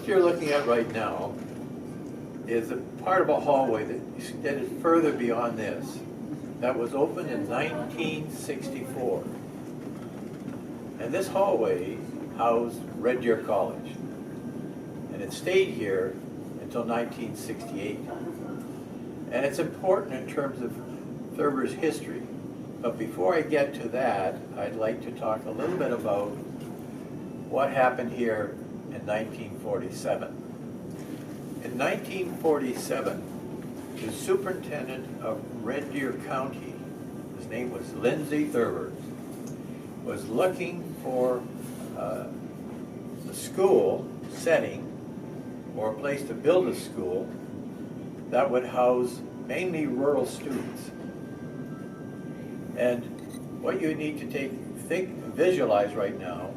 you're looking at right now is a part of a hallway that extended further beyond this. That was opened in 1964. And this hallway housed Red Deer College. And it stayed here until 1968. And it's important in terms of Thurber's history. But before I get to that, I'd like to talk a little bit about what happened here in 1947. In 1947, the superintendent of Red Deer County, his name was Lindsay Thurber, was looking for a school setting or a place to build a school that would house mainly rural students. And what you need to visualize right now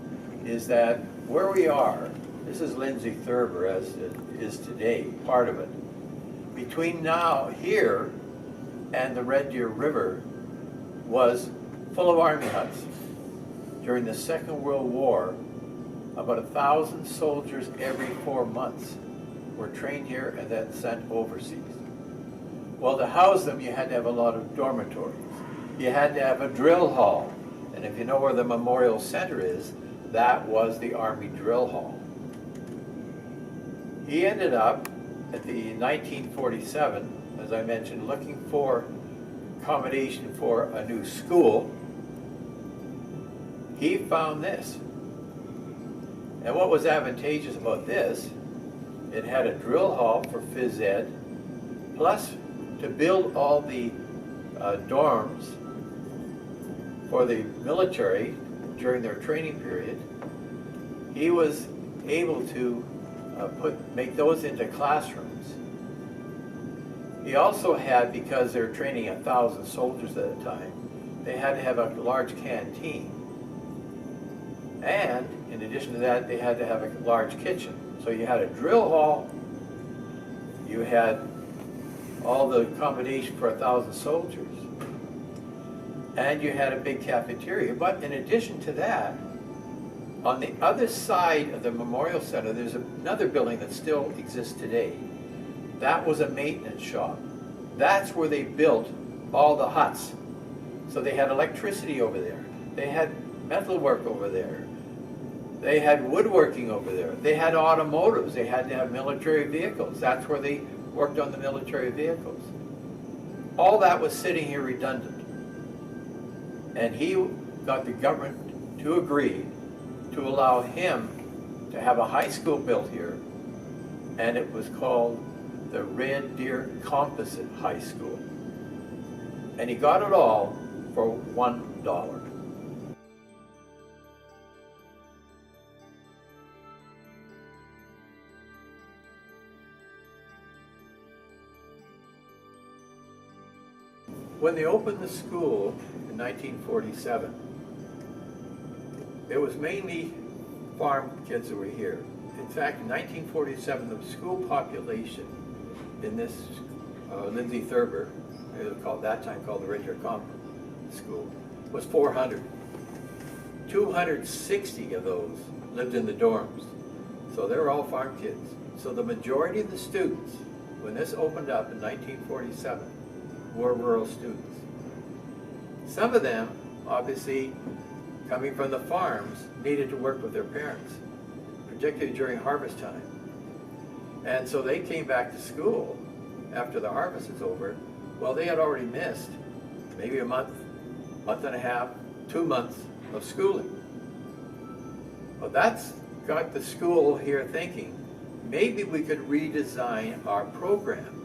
is that where we are, this is Lindsay Thurber as it is today, part of it. Between now here and the Red Deer River was full of army huts. During the Second World War, about 1,000 soldiers every 4 months were trained here and then sent overseas. Well, to house them, you had to have a lot of dormitories. You had to have a drill hall. And if you know where the Memorial Center is, that was the Army Drill Hall. He ended up at the 1947, as I mentioned, looking for accommodation for a new school. He found this. And what was advantageous about this, it had a drill hall for phys ed, plus to build all the dorms for the military during their training period. He was able to make those into classrooms. He also had, because they were training 1,000 soldiers at a time, they had to have a large canteen. And in addition to that, they had to have a large kitchen. So you had a drill hall, you had all the accommodation for 1,000 soldiers, and you had a big cafeteria. But in addition to that, on the other side of the Memorial Center, there's another building that still exists today. That was a maintenance shop. That's where they built all the huts. So they had electricity over there. They had metalwork over there. They had woodworking over there. They had automotives. They had to have military vehicles. That's where they worked on the military vehicles. All that was sitting here redundant. And he got the government to agree to allow him to have a high school built here, and it was called the Red Deer Composite High School. And he got it all for $1. When they opened the school in 1947, it was mainly farm kids that were here. In fact, in 1947, the school population in this Lindsay Thurber, it was called, that time called the Red Deer School, was 400. 260 of those lived in the dorms. So they were all farm kids. So the majority of the students, when this opened up in 1947, were rural students. Some of them, obviously, coming from the farms, needed to work with their parents, particularly during harvest time. And so they came back to school after the harvest is over. Well, they had already missed maybe a month, month and a half, 2 months of schooling. Well, that's got the school here thinking, maybe we could redesign our program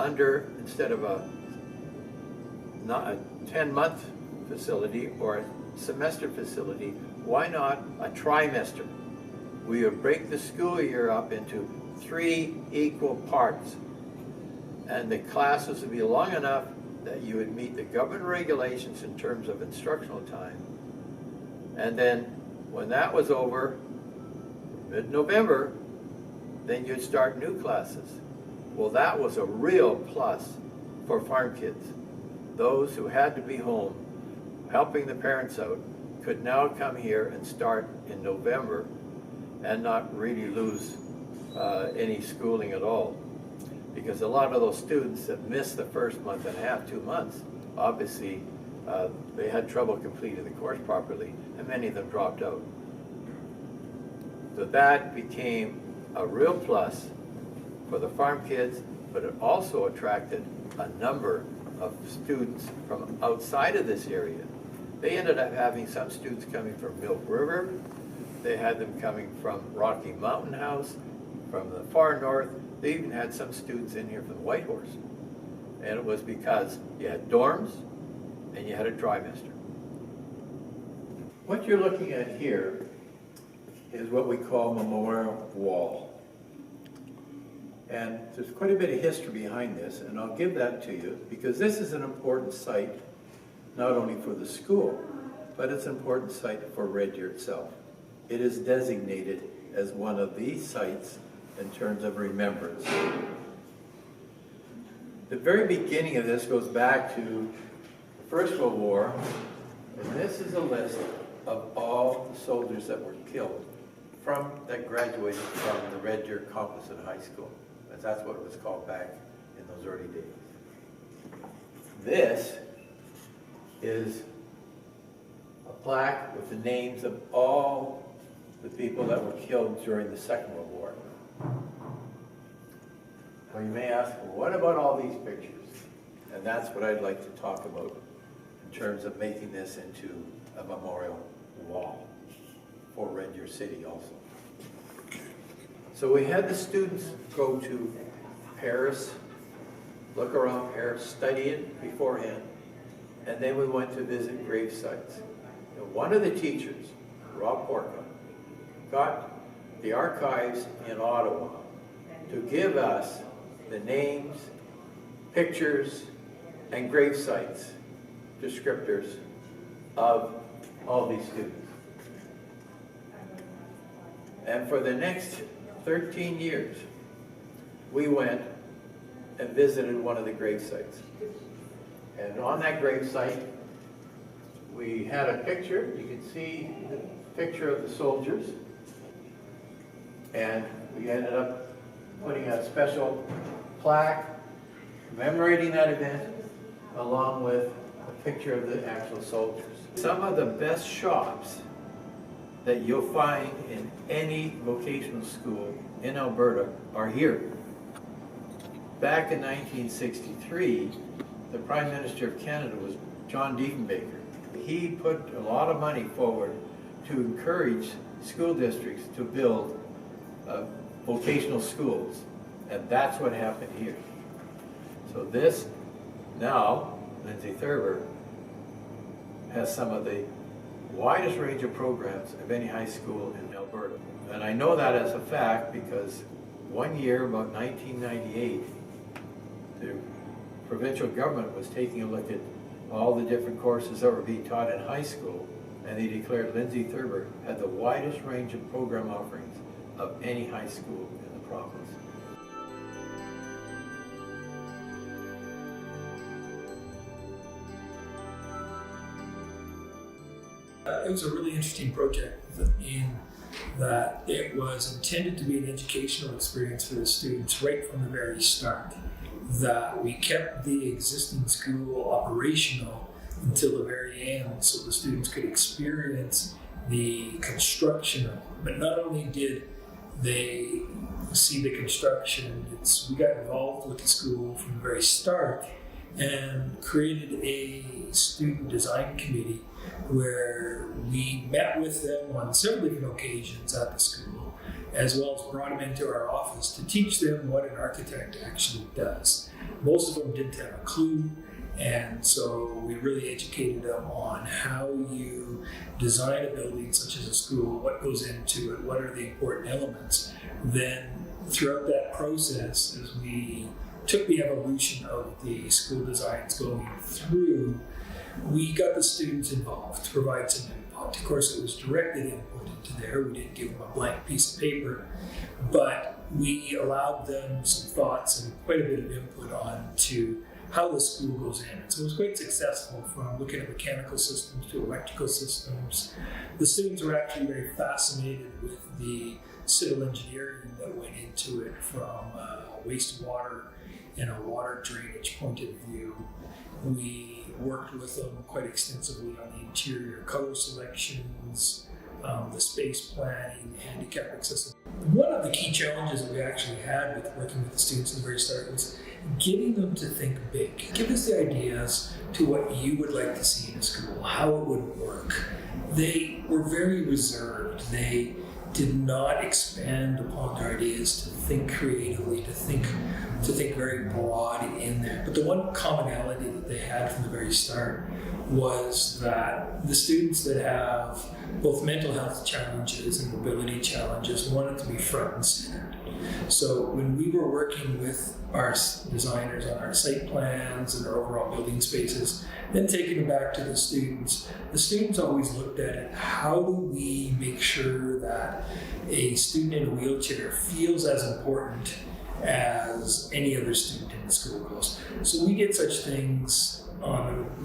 under, instead of a 10-month facility or a semester facility, why not a trimester? We would break the school year up into 3 equal parts, and the classes would be long enough that you would meet the government regulations in terms of instructional time. And then when that was over, mid-November, then you'd start new classes. Well, that was a real plus for farm kids. Those who had to be home helping the parents out could now come here and start in November and not really lose any schooling at all. Because a lot of those students that missed the first month and a half, 2 months, obviously they had trouble completing the course properly, and many of them dropped out. So that became a real plus for the farm kids, but it also attracted a number of students from outside of this area. They ended up having some students coming from Milk River. They had them coming from Rocky Mountain House, from the far north. They even had some students in here from Whitehorse. And it was because you had dorms and you had a trimester. What you're looking at here is what we call Memorial Wall. And there's quite a bit of history behind this, and I'll give that to you because this is an important site, not only for the school, but it's an important site for Red Deer itself. It is designated as one of these sites in terms of remembrance. The very beginning of this goes back to the First World War, and this is a list of all the soldiers that were killed that graduated from the Red Deer Composite High School. That's what it was called back in those early days. This is a plaque with the names of all the people that were killed during the Second World War. Well, you may ask, well, what about all these pictures? And that's what I'd like to talk about in terms of making this into a memorial wall for Red Deer City also. So we had the students go to Paris, look around Paris, study it beforehand, and then we went to visit grave sites. And one of the teachers, Rob Porca, got the archives in Ottawa to give us the names, pictures, and grave sites, descriptors of all these students. And for the next 13 years, we went and visited one of the grave sites. And on that grave site, we had a picture. You can see the picture of the soldiers. And we ended up putting a special plaque commemorating that event, along with a picture of the actual soldiers. Some of the best shops that you'll find in any vocational school in Alberta are here. Back in 1963, the Prime Minister of Canada was John Diefenbaker. He put a lot of money forward to encourage school districts to build vocational schools, and that's what happened here. So this, now, Lindsay Thurber has some of the widest range of programs of any high school in Alberta. And I know that as a fact because one year, about 1998, the provincial government was taking a look at all the different courses that were being taught in high school, and they declared Lindsay Thurber had the widest range of program offerings of any high school in the province. It was a really interesting project in that it was intended to be an educational experience for the students right from the very start. That we kept the existing school operational until the very end so the students could experience the construction of it. But not only did they see the construction, we got involved with the school from the very start and created a student design committee where we met with them on several different occasions at the school, as well as brought them into our office to teach them what an architect actually does. Most of them didn't have a clue, and so we really educated them on how you design a building such as a school, what goes into it, what are the important elements. Then throughout that process, as we took the evolution of the school designs going through, we got the students involved to provide some input. Of course, it was directed input into there. We didn't give them a blank piece of paper, but we allowed them some thoughts and quite a bit of input on to how the school goes in. And so it was quite successful, from looking at mechanical systems to electrical systems. The students were actually very fascinated with the civil engineering that went into it from wastewater and a water drainage point of view. We worked with them quite extensively on the interior color selections, the space planning, handicap accessibility. One of the key challenges that we actually had with working with the students at the very start was getting them to think big. Give us the ideas to what you would like to see in a school, how it would work. They were very reserved. They did not expand upon their ideas to think creatively, to think very broad in there. But the one commonality that they had from the very start was that the students that have both mental health challenges and mobility challenges wanted to be front and center. So when we were working with our designers on our site plans and our overall building spaces, then taking them back to the students always looked at it, how do we make sure that a student in a wheelchair feels as important as any other student in the school goes. So we did such things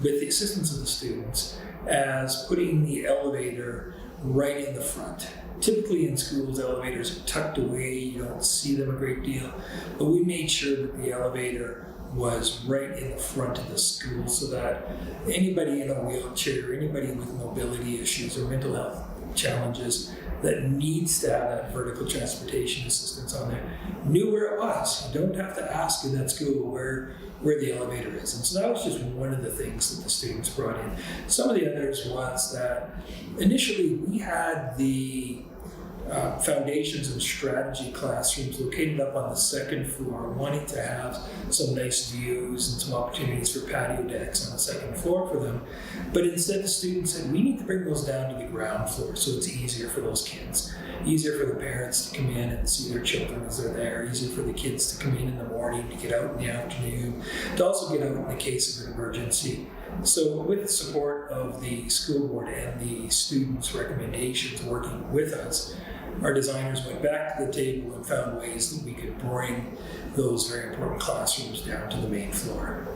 with the assistance of the students as putting the elevator right in the front. Typically in schools, elevators are tucked away, you don't see them a great deal, but we made sure that the elevator was right in the front of the school so that anybody in a wheelchair, anybody with mobility issues or mental health challenges that needs to have that vertical transportation assistance on there knew where it was. You don't have to ask in that school where the elevator is. And so that was just one of the things that the students brought in. Some of the others was that initially we had the foundations and strategy classrooms located up on the second floor, wanting to have some nice views and some opportunities for patio decks on the second floor for them. But instead the students said, we need to bring those down to the ground floor so it's easier for those kids. Easier for the parents to come in and see their children as they're there, easier for the kids to come in the morning, to get out in the afternoon, to also get out in the case of an emergency. So with the support of the school board and the students' recommendations working with us, our designers went back to the table and found ways that we could bring those very important classrooms down to the main floor.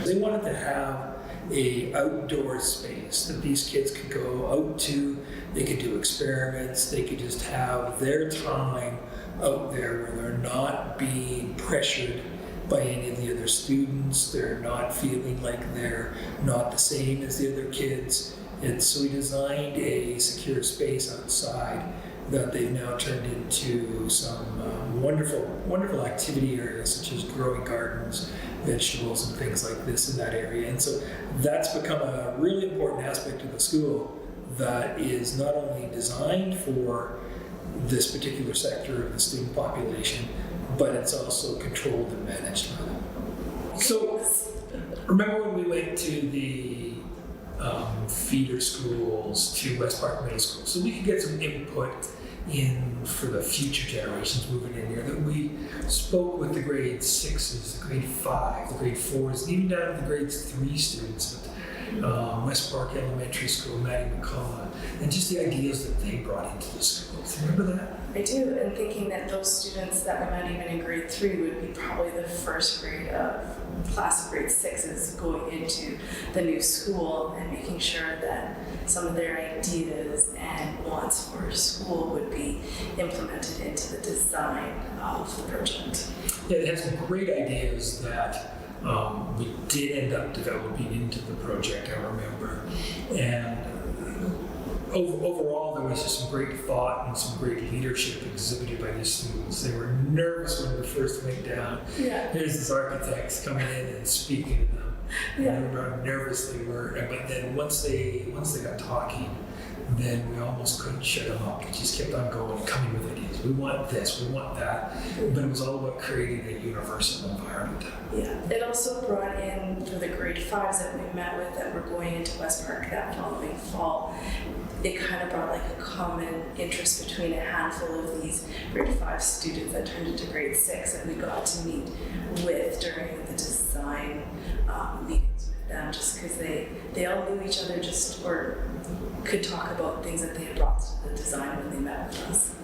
They wanted to have an outdoor space that these kids could go out to, they could do experiments, they could just have their time out there where they're not being pressured by any of the other students, they're not feeling like they're not the same as the other kids. And so we designed a secure space outside that they've now turned into some wonderful activity areas such as growing gardens, vegetables and things like this in that area. And so that's become a really important aspect of the school that is not only designed for this particular sector of the student population, but it's also controlled and managed by them. So remember when we went to the feeder schools to West Park Middle School, so we could get some input in for the future generations moving in here, that we spoke with the grade 6s, the grade 5, the grade 4s, and even down to the grade 3 students at West Park Elementary School, Maddie McCullough, and just the ideas that they brought into the school. Do you remember that? I do, and thinking that those students that were not even in grade 3 would be probably the first grade of class of grade 6s going into the new school, and making sure that some of their ideas and wants for school would be implemented into the design of the project. Yeah, it has some great ideas that we did end up developing into the project, I remember. And overall, there was just some great thought and some great leadership exhibited by these students. They were nervous when we first went down. Yeah. There's these architects coming in and speaking to them. Yeah. I remember how nervous they were. But then once they got talking, then we almost couldn't shut them up. We just kept on going, coming with ideas. We want this, we want that. But it was all about creating a universal environment. Yeah. It also brought in, for the grade 5s that we met with that were going into West Park that following fall, it kind of brought like a common interest between a handful of these grade 5 students that turned into grade 6 that we got to meet with during the design meetings with them, just because they all knew each other or could talk about things that they had brought to the design when they met with us.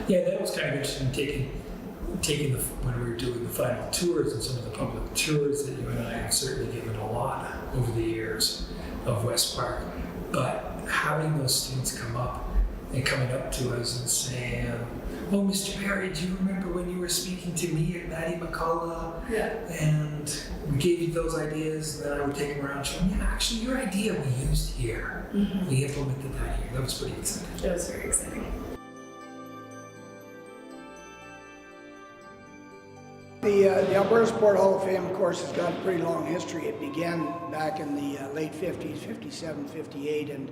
Yeah, that was kind of interesting, taking when we were doing the final tours and some of the public tours that you and I have certainly given a lot over the years of West Park. But having those students come up and coming up to us and saying, "Oh, Mr. Perry, do you remember when you were speaking to me at Maddie McCullough? Yeah. And we gave you those ideas, and then I would take them around and show them, yeah, actually, your idea we used here. We implemented that here." That was pretty exciting. It was very exciting. The Alberta Sport Hall of Fame, of course, has got a pretty long history. It began back in the late 50s, 57, 58, and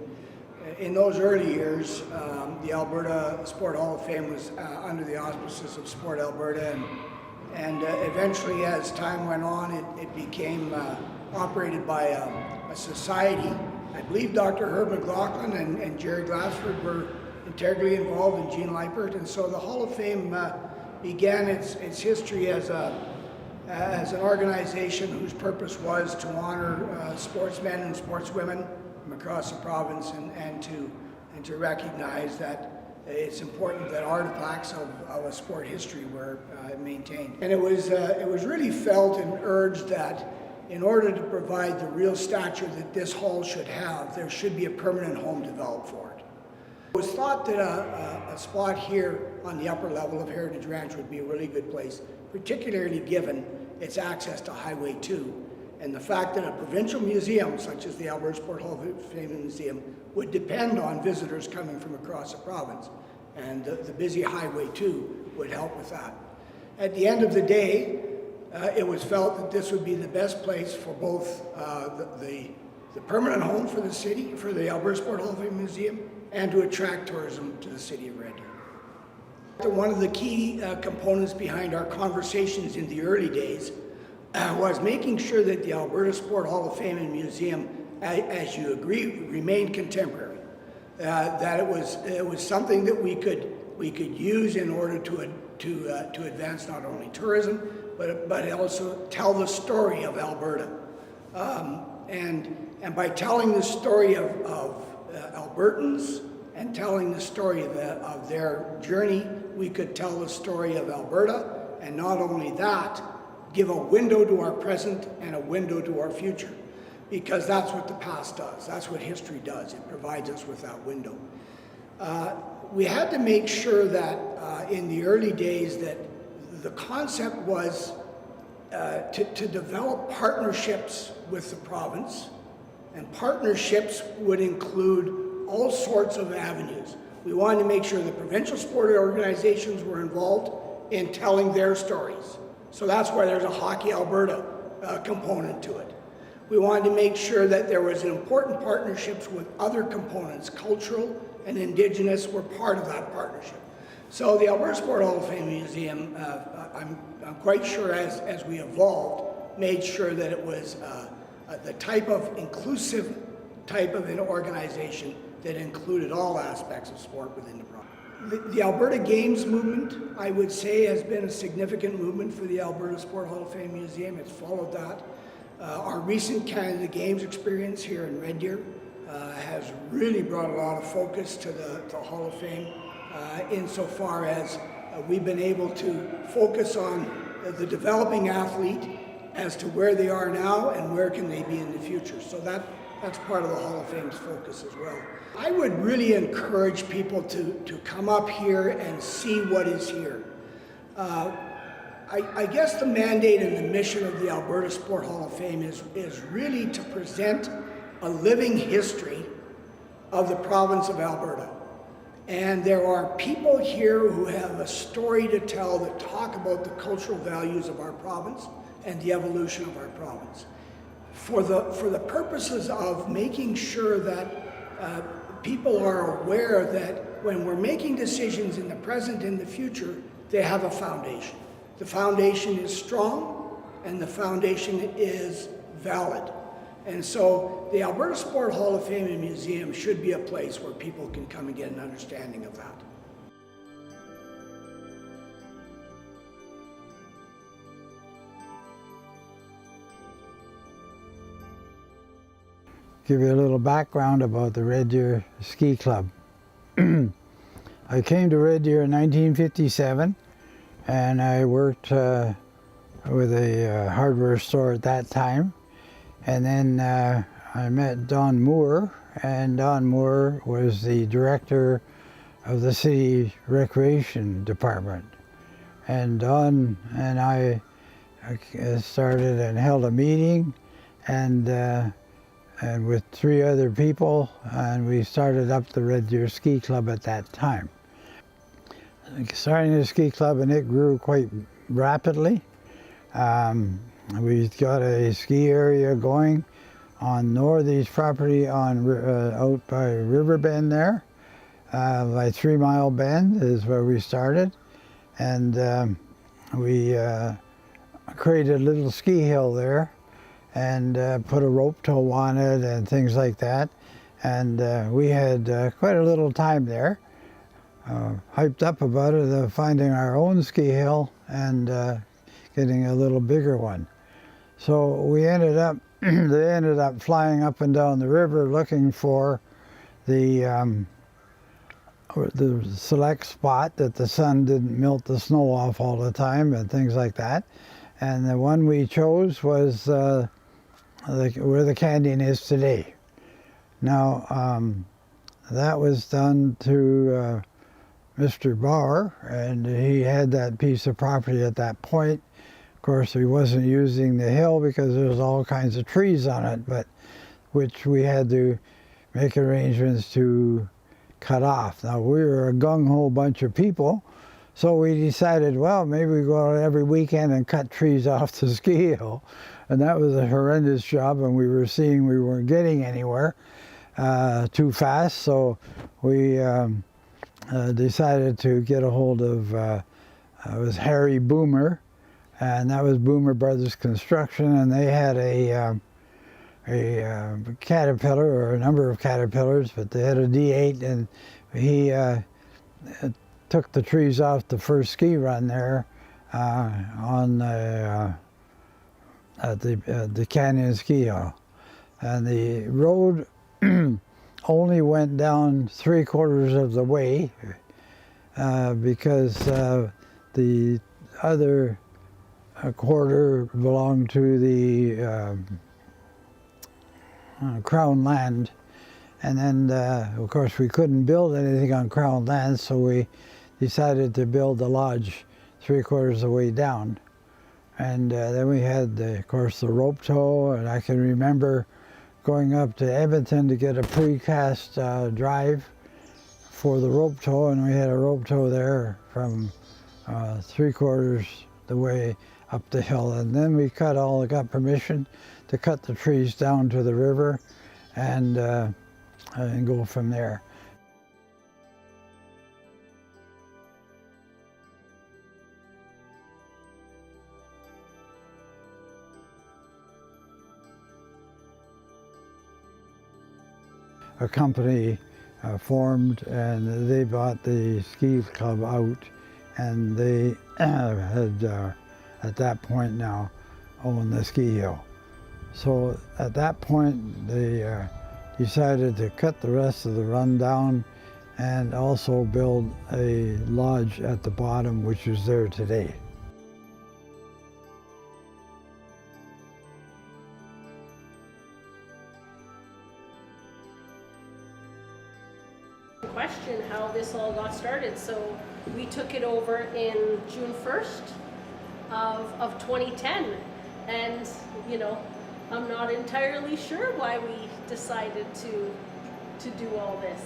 in those early years, the Alberta Sport Hall of Fame was under the auspices of Sport Alberta, and eventually, as time went on, it became operated by a society. I believe Dr. Herb McLaughlin and Jerry Glassford were integrally involved, in Gene Leipert, and so the Hall of Fame began its history as an organization whose purpose was to honor sportsmen and sportswomen from across the province, and to recognize that it's important that artifacts of a sport history were maintained. And it was really felt and urged that in order to provide the real stature that this hall should have, there should be a permanent home developed for it. It was thought that a spot here on the upper level of Heritage Ranch would be a really good place, particularly given its access to Highway 2 and the fact that a provincial museum such as the Alberta Sport Hall of Fame Museum would depend on visitors coming from across the province, and the busy Highway 2 would help with that. At the end of the day, it was felt that this would be the best place for both the permanent home for the city, for the Alberta Sport Hall of Fame Museum, and to attract tourism to the city of Red Deer. One of the key components behind our conversations in the early days was making sure that the Alberta Sport Hall of Fame and Museum, as you agree, remained contemporary. That it was something that we could use in order to advance not only tourism, but also tell the story of Alberta. And by telling the story of Albertans and telling the story of their journey, we could tell the story of Alberta, and not only that, give a window to our present and a window to our future, because that's what the past does. That's what history does. It provides us with that window. We had to make sure that in the early days that the concept was to develop partnerships with the province, and partnerships would include all sorts of avenues. We wanted to make sure the provincial sport organizations were involved in telling their stories. So that's why there's a Hockey Alberta component to it. We wanted to make sure that there was important partnerships with other components. Cultural and Indigenous were part of that partnership. So the Alberta Sport Hall of Fame Museum, I'm quite sure as we evolved, made sure that it was the type of inclusive type of an organization that included all aspects of sport within the province. The Alberta Games movement, I would say, has been a significant movement for the Alberta Sport Hall of Fame Museum. It's followed that. Our recent Canada Games experience here in Red Deer has really brought a lot of focus to the Hall of Fame insofar as we've been able to focus on the developing athlete as to where they are now and where can they be in the future. So that's part of the Hall of Fame's focus as well. I would really encourage people to come up here and see what is here. I guess the mandate and the mission of the Alberta Sport Hall of Fame is really to present a living history of the province of Alberta. And there are people here who have a story to tell that talk about the cultural values of our province and the evolution of our province. For the purposes of making sure that people are aware that when we're making decisions in the present and the future, they have a foundation. The foundation is strong and the foundation is valid. And so the Alberta Sport Hall of Fame and Museum should be a place where people can come and get an understanding of that. Give you a little background about the Red Deer Ski Club. I came to Red Deer in 1957 and I worked with a hardware store at that time. And then I met Don Moore, and Don Moore was the director of the city recreation department. And Don and I started and held a meeting, and with 3 other people, and we started up the Red Deer Ski Club at that time. Starting the ski club, and it grew quite rapidly. We got a ski area going on Northy's property on out by Riverbend there. By 3 Mile Bend is where we started, and we created a little ski hill there and put a rope tow on it and things like that. And we had quite a little time there. Hyped up about it, finding our own ski hill and getting a little bigger one. So we ended up, they ended up flying up and down the river looking for the select spot that the sun didn't melt the snow off all the time and things like that. And the one we chose was where the canyon is today. Now, that was done to Mr. Bauer, and he had that piece of property at that point. Of course, he wasn't using the hill because there was all kinds of trees on it, but which we had to make arrangements to cut off. Now, we were a gung-ho bunch of people, so we decided, well, maybe we go out every weekend and cut trees off the ski hill. And that was a horrendous job, and we were seeing we weren't getting anywhere too fast, so we decided to get a hold of, it was Harry Boomer, and that was Boomer Brothers Construction, and they had a Caterpillar, or a number of Caterpillars, but they had a D8, and he took the trees off the first ski run there on at the Canyon Ski Hill. And the road only went down 3/4 of the way because the other quarter belonged to the Crown land. And then, of course, we couldn't build anything on Crown land, so we decided to build the lodge 3/4 of the way down. And then we had, of course, the rope tow, and I can remember going up to Edmonton to get a precast drive for the rope tow, and we had a rope tow there from 3/4 the way up the hill. And then we got permission to cut the trees down to the river and go from there. A company formed, and they bought the ski club out, and they had at that point now owned the ski hill. So at that point they decided to cut the rest of the run down and also build a lodge at the bottom, which is there today. Question how this all got started. So we took it over in June 1st of 2010, and you know, I'm not entirely sure why we decided to do all this.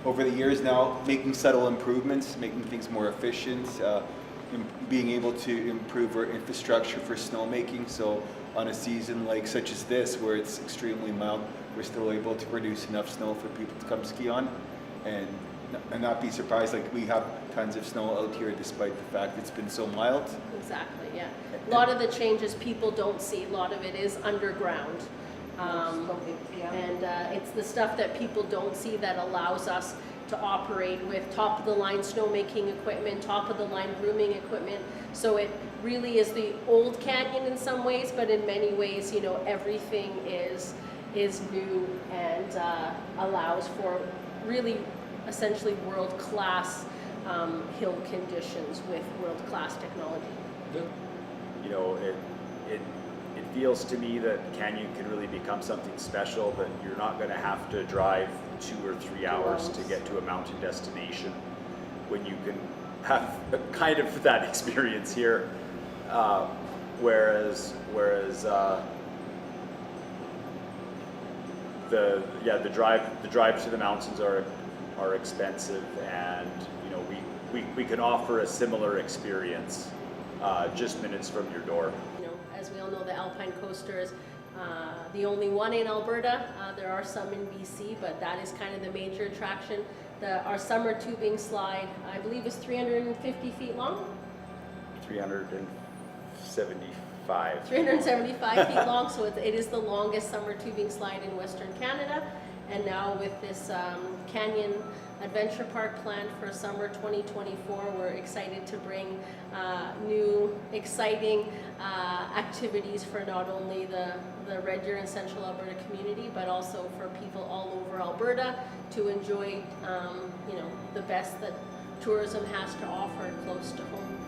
Over the years now, making subtle improvements, making things more efficient, being able to improve our infrastructure for snowmaking. So on a season like such as this, where it's extremely mild, we're still able to produce enough snow for people to come ski on, and not be surprised. Like, we have tons of snow out here despite the fact it's been so mild. Exactly, yeah. A lot of the changes people don't see. A lot of it is underground. And it's the stuff that people don't see that allows us to operate with top-of-the-line snowmaking equipment, top-of-the-line grooming equipment. So it really is the old canyon in some ways, but in many ways, you know, everything is new and allows for really essentially world-class hill conditions with world-class technology. You know, it feels to me that canyon can really become something special, that you're not going to have to drive 2 or 3 hours to get to a mountain destination. when you can have kind of that experience here. Whereas the drive to the mountains are expensive, and you know we can offer a similar experience just minutes from your door. You know, as we all know, the Alpine Coaster is the only one in Alberta. There are some in BC, but that is kind of the major attraction. Our summer tubing slide, I believe, is 350 feet long. 375. 375 feet long, so it is the longest summer tubing slide in Western Canada. And now with this Canyon Adventure Park planned for summer 2024, we're excited to bring new, exciting activities for not only the Red Deer and Central Alberta community, but also for people all over Alberta to enjoy, you know, the best that tourism has to offer close to home.